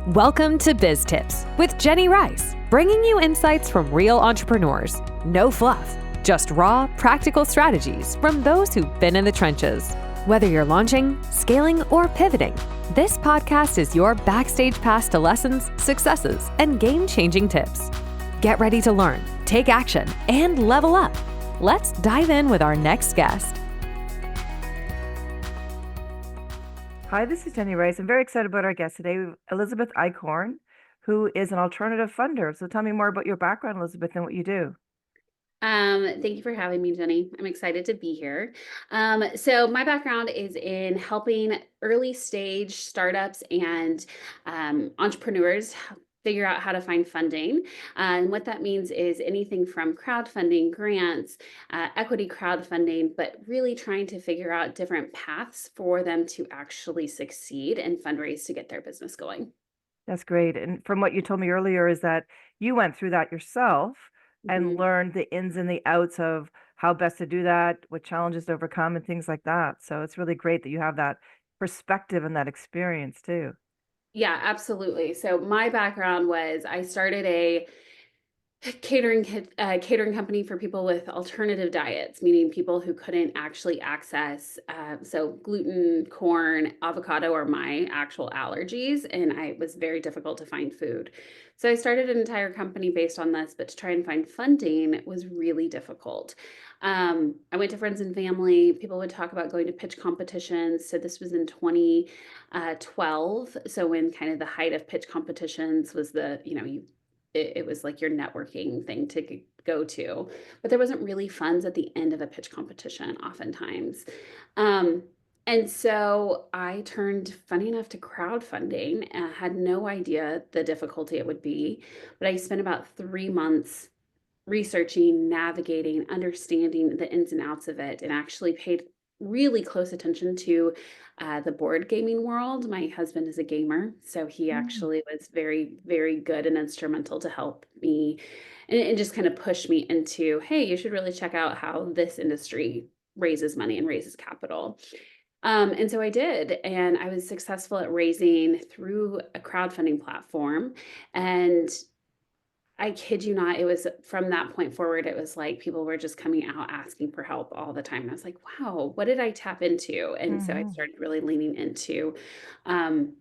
Welcome to BizTips with Jenny Rice, bringing you insights from real entrepreneurs. No fluff, just raw, practical strategies from those who've been in the trenches. Whether you're launching, scaling, or pivoting, this podcast is your backstage pass to lessons, successes, and game-changing tips. Get ready to learn, take action, and level up. Let's dive in with our next guest. Hi, this is Jenny Rice. I'm very excited about our guest today, Elizabeth Eichhorn, who is an alternative funder. So tell me more about your background, Elizabeth, and what you do. Thank you for having me, Jenny. I'm excited to be here. So my background is in helping early stage startups and entrepreneurs figure out how to find funding. And what that means is anything from crowdfunding, grants, equity crowdfunding, but really trying to figure out different paths for them to actually succeed and fundraise to get their business going. That's great. And from what you told me earlier is that you went through that yourself and learned the ins and the outs of how best to do that, what challenges to overcome and things like that. So it's really great that you have that perspective and that experience too. Yeah, absolutely. So my background was I started a catering company for people with alternative diets, meaning people who couldn't actually access so gluten, corn, avocado are my actual allergies, and it was very difficult to find food. So I started an entire company based on this, but to try and find funding was really difficult. I went to friends and family. People would talk about going to pitch competitions. So this was in 2012. So when kind of the height of pitch competitions was it was like your networking thing to go to, but there wasn't really funds at the end of a pitch competition oftentimes. And so I turned, funny enough, to crowdfunding and had no idea the difficulty it would be, but I spent about 3 months researching, navigating, understanding the ins and outs of it, and actually paid really close attention to the board gaming world. My husband is a gamer, so he actually was very, very good and instrumental to help me and just kind of push me into, hey, you should really check out how this industry raises money and raises capital. And so I did, and I was successful at raising through a crowdfunding platform. And I kid you not, it was from that point forward, it was like people were just coming out asking for help all the time. And I was like, wow, what did I tap into? And so I started really leaning into, um,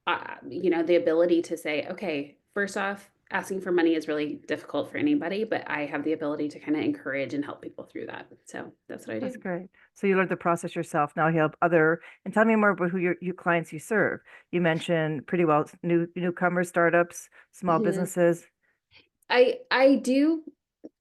the ability to say, okay, first off, asking for money is really difficult for anybody, but I have the ability to kind of encourage and help people through that. So that's what I do. That's great. So you learned the process yourself. Now you help other, and tell me more about who your clients you serve. You mentioned pretty well newcomers, startups, small businesses. I do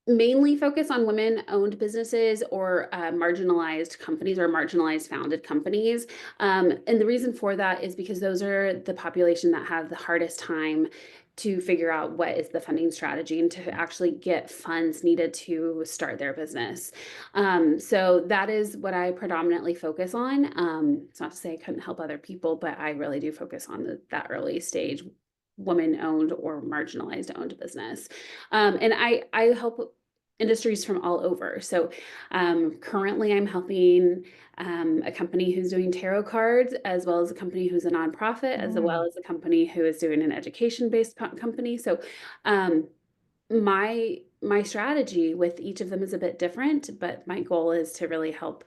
mainly focus on women-owned businesses or marginalized companies or marginalized founded companies. And the reason for that is because those are the population that have the hardest time to figure out what is the funding strategy and to actually get funds needed to start their business. So that is what I predominantly focus on. It's not to say I couldn't help other people, but I really do focus on that early stage woman-owned or marginalized owned business. And I help industries from all over. So currently I'm helping a company who's doing tarot cards, as well as a company who's a nonprofit, as well as a company who is doing an education-based company. So my strategy with each of them is a bit different, but my goal is to really help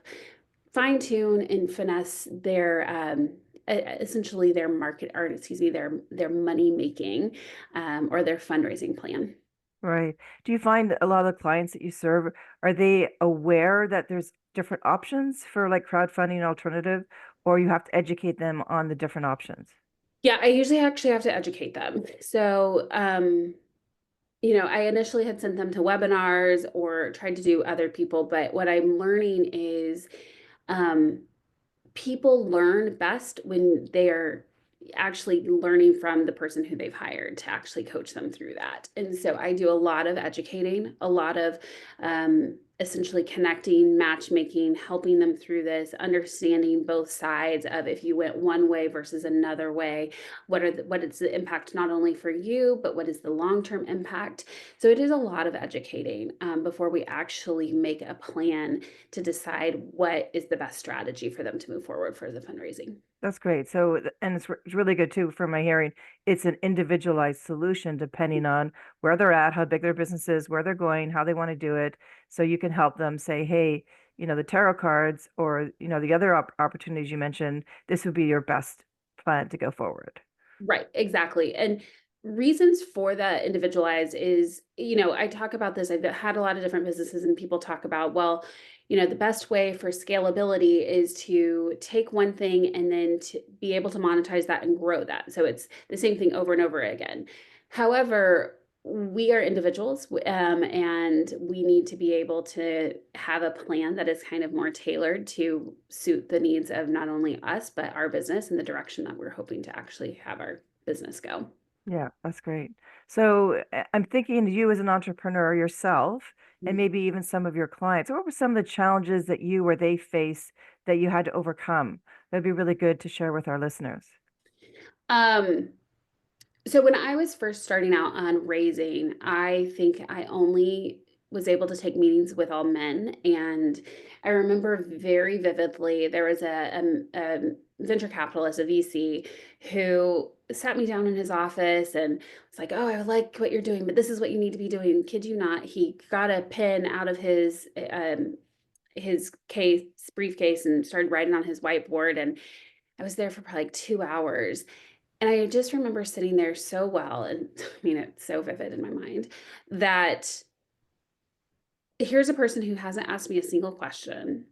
fine tune and finesse their essentially their market, or excuse me, their money making or their fundraising plan. Right. Do you find a lot of the clients that you serve, are they aware that there's different options for like crowdfunding alternative, or you have to educate them on the different options? Yeah, I usually actually have to educate them. So, I initially had sent them to webinars or tried to do other people, but what I'm learning is um, people learn best when they're actually learning from the person who they've hired to actually coach them through that. And so I do a lot of educating, a lot of essentially connecting, matchmaking, helping them through this, understanding both sides of if you went one way versus another way, what is the impact not only for you, but what is the long-term impact? So it is a lot of educating before we actually make a plan to decide what is the best strategy for them to move forward for the fundraising. That's great. So, and it's really good too, from my hearing, it's an individualized solution depending on where they're at, how big their business is, where they're going, how they want to do it. So you can help them say, hey, the tarot cards or, the other opportunities you mentioned, this would be your best plan to go forward. Right, exactly. And reasons for that individualized is, I talk about this. I've had a lot of different businesses and people talk about, well, the best way for scalability is to take one thing and then to be able to monetize that and grow that. So it's the same thing over and over again. However, we are individuals, and we need to be able to have a plan that is kind of more tailored to suit the needs of not only us, but our business and the direction that we're hoping to actually have our business go. Yeah, that's great. So I'm thinking you as an entrepreneur yourself, and maybe even some of your clients. What were some of the challenges that you or they face that you had to overcome? That'd be really good to share with our listeners. Um, So when I was first starting out on raising, I think I only was able to take meetings with all men. And I remember very vividly, there was a venture capitalist, a VC, who sat me down in his office and was like, oh, I like what you're doing, but this is what you need to be doing. Kid you not, he got a pen out of his briefcase and started writing on his whiteboard. And I was there for probably like 2 hours. And I just remember sitting there so well, and I mean, it's so vivid in my mind, that here's a person who hasn't asked me a single question,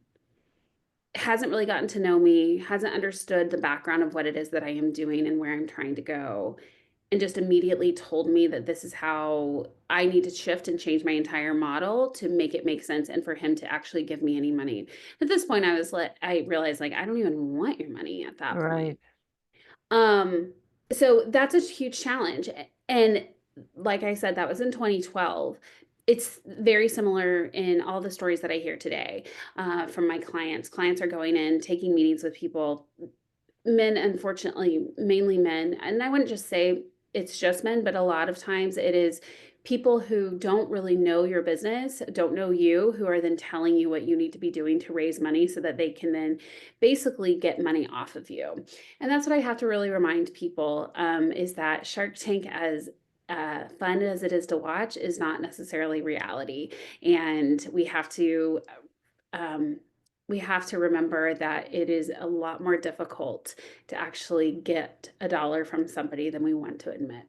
hasn't really gotten to know me, hasn't understood the background of what it is that I am doing and where I'm trying to go, and just immediately told me that this is how I need to shift and change my entire model to make it make sense and for him to actually give me any money. At this point, I realized, like, I don't even want your money at that Right. point. So that's a huge challenge. And like I said, that was in 2012. It's very similar in all the stories that I hear today from my clients. Clients are going in, taking meetings with people, men, unfortunately, mainly men. And I wouldn't just say it's just men, but a lot of times it is people who don't really know your business, don't know you, who are then telling you what you need to be doing to raise money so that they can then basically get money off of you. And that's what I have to really remind people, is that Shark Tank, as fun as it is to watch, is not necessarily reality. And we have to remember that it is a lot more difficult to actually get a dollar from somebody than we want to admit.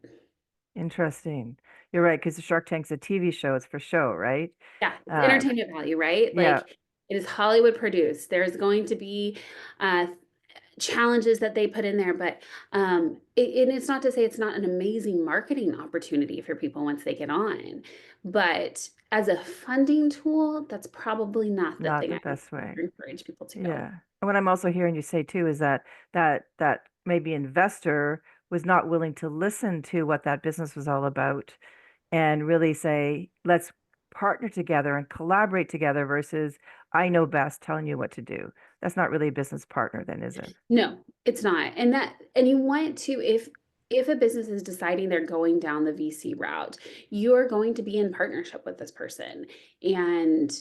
Interesting. You're right, because the Shark Tank's a TV show. It's for show, right? Yeah, it's Uh, entertainment value, right? yeah, Like, it is Hollywood produced. There's going to be uh, challenges that they put in there, but and it's not to say it's not an amazing marketing opportunity for people once they get on, but as a funding tool, that's probably not the not thing the I would best way. encourage people to go. Yeah. And what I'm also hearing you say too is that maybe investor was not willing to listen to what that business was all about and really say, let's partner together and collaborate together versus I know best telling you what to do. That's not really a business partner then, is it? No, it's not. And you want to, if a business is deciding they're going down the VC route, you are going to be in partnership with this person. And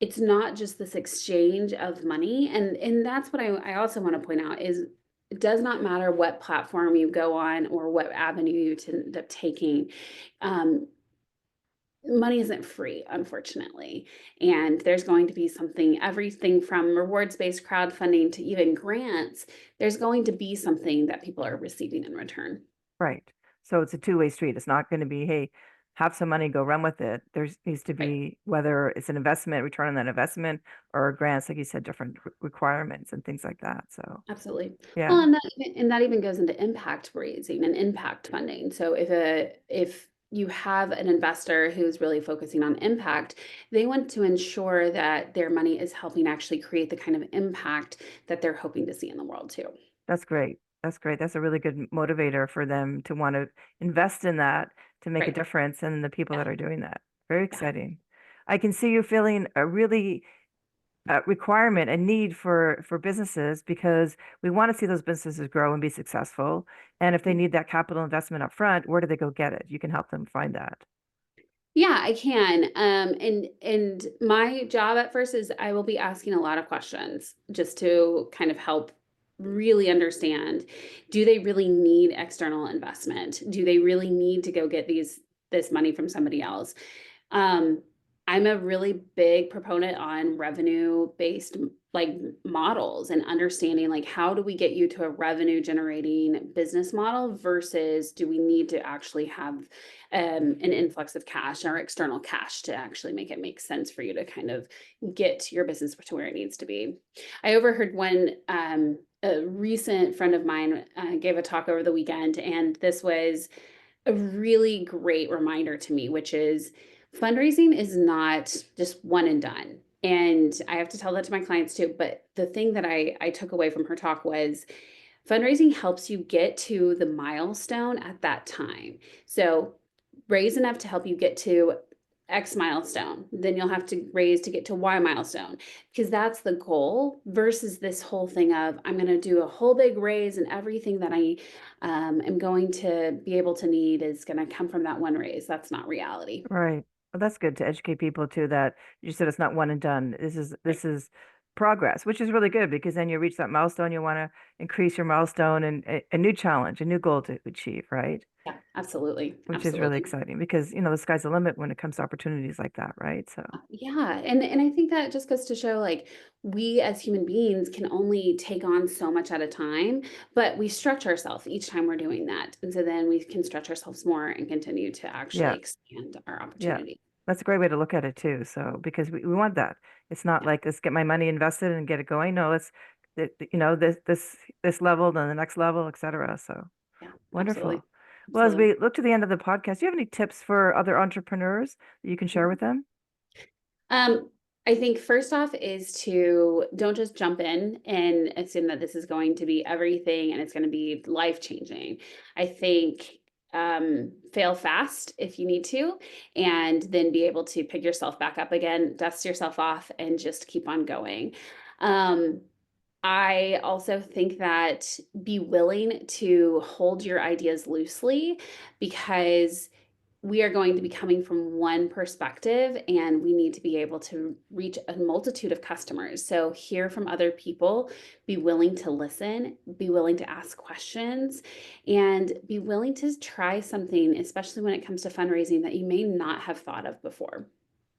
it's not just this exchange of money. And that's what I also want to point out is it does not matter what platform you go on or what avenue you end up taking. Money isn't free, unfortunately. And there's going to be everything from rewards-based crowdfunding to even grants, there's going to be something that people are receiving in return. Right. So it's a two-way street. It's not going to be, hey, have some money, go run with it. There needs to Right. be, whether it's an investment, return on that investment, or grants, like you said, different requirements and things like that. So Absolutely. yeah, Well, and that even goes into impact raising and impact funding. So if you have an investor who's really focusing on impact, they want to ensure that their money is helping actually create the kind of impact that they're hoping to see in the world too. that's great. That's great. That's a really good motivator for them to want to invest in that to make a Right. difference in the people Yeah. that are doing that. Very Yeah. exciting. I can see you feeling a really requirement and need for businesses because we want to see those businesses grow and be successful. And if they need that capital investment up front, where do they go get it? You can help them find that. Yeah, I can. And my job at first is I will be asking a lot of questions just to kind of help really understand, do they really need external investment? Do they really need to go get this money from somebody else? I'm a really big proponent on revenue-based like models and understanding like how do we get you to a revenue generating business model versus do we need to actually have an influx of cash or external cash to actually make it make sense for you to kind of get your business to where it needs to be. I overheard a recent friend of mine gave a talk over the weekend, and this was a really great reminder to me, which is fundraising is not just one and done. And I have to tell that to my clients too. But the thing that I took away from her talk was fundraising helps you get to the milestone at that time. So raise enough to help you get to X milestone, then you'll have to raise to get to Y milestone, because that's the goal versus this whole thing of I'm going to do a whole big raise and everything that I am going to be able to need is going to come from that one raise. That's not reality. Right. Well, that's good to educate people too, that you said it's not one and done. This is progress, which is really good because then you reach that milestone. You want to increase your milestone and a new challenge, a new goal to achieve, right? Yeah, absolutely. Which is really exciting because, the sky's the limit when it comes to opportunities like that, right? So Yeah. And I think that just goes to show like we as human beings can only take on so much at a time, but we stretch ourselves each time we're doing that. And so then we can stretch ourselves more and continue to actually yeah, expand our yeah, opportunity. that's a great way to look at it too. So because we want that, it's not like let's get my money invested and get it going. No, let's, this level, then the next level, et cetera. So Yeah, wonderful. absolutely. Well, as Absolutely. we look to the end of the podcast, do you have any tips for other entrepreneurs that you can share with them? I think first off is to don't just jump in and assume that this is going to be everything and it's going to be life changing. I think fail fast if you need to, and then be able to pick yourself back up again, dust yourself off, and just keep on going. I also think that be willing to hold your ideas loosely because we are going to be coming from one perspective and we need to be able to reach a multitude of customers. So hear from other people, be willing to listen, be willing to ask questions, and be willing to try something, especially when it comes to fundraising that you may not have thought of before.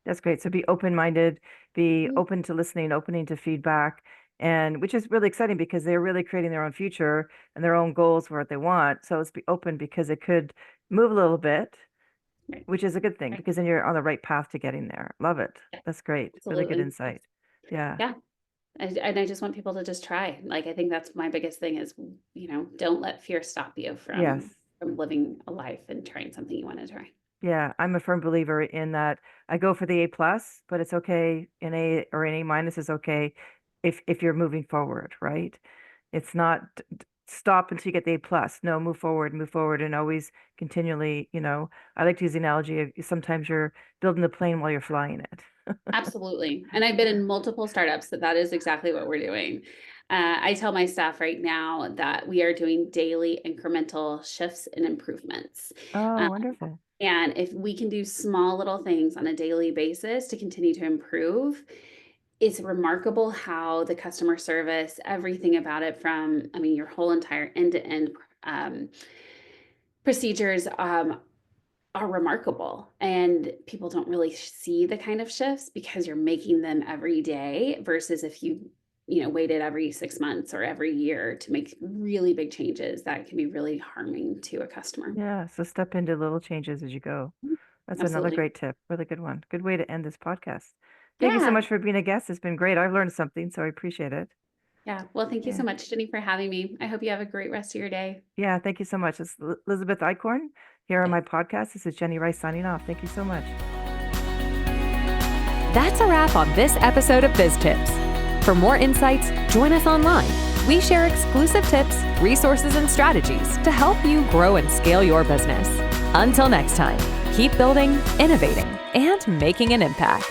That's great. So be open-minded, be open to listening, opening to feedback, and which is really exciting because they're really creating their own future and their own goals for what they want. So let's be open because it could move a little bit, Right. which is a good thing Right. because then you're on the right path to getting there. Love it. Yeah, That's great. Really good absolutely. insight. Yeah. Yeah. And I just want people to just try. Like, I think that's my biggest thing is, don't let fear stop you Yes. from living a life and trying something you want to try. Yeah, I'm a firm believer in that. I go for the A plus, but it's okay. An A or an A minus is okay if you're moving forward, right? It's not stop until you get the A plus. No, move forward, and always continually. I like to use the analogy of sometimes you're building the plane while you're flying it. Absolutely. And I've been in multiple startups that is exactly what we're doing. I tell my staff right now that we are doing daily incremental shifts and improvements. Oh, wonderful. And if we can do small little things on a daily basis to continue to improve, it's remarkable how the customer service, everything about it from, your whole entire end-to-end procedures are remarkable. And people don't really see the kind of shifts because you're making them every day versus if you waited every 6 months or every year to make really big changes that can be really harming to a customer. Yeah, so step into little changes as you go. That's another Absolutely. great tip. Really good one. Good way to end this podcast. Thank you so Yeah. much for being a guest. It's been great. I've learned something, so I appreciate it. Yeah. Well, thank you so Yeah. much, Jenny, for having me. I hope you have a great rest of your day. Yeah, thank you so much. It's Elizabeth Eichhorn here on my podcast. This is Jenny Rice signing off. Thank you so much. That's a wrap on this episode of BizTips. For more insights, join us online. We share exclusive tips, resources, and strategies to help you grow and scale your business. Until next time, keep building, innovating, and making an impact.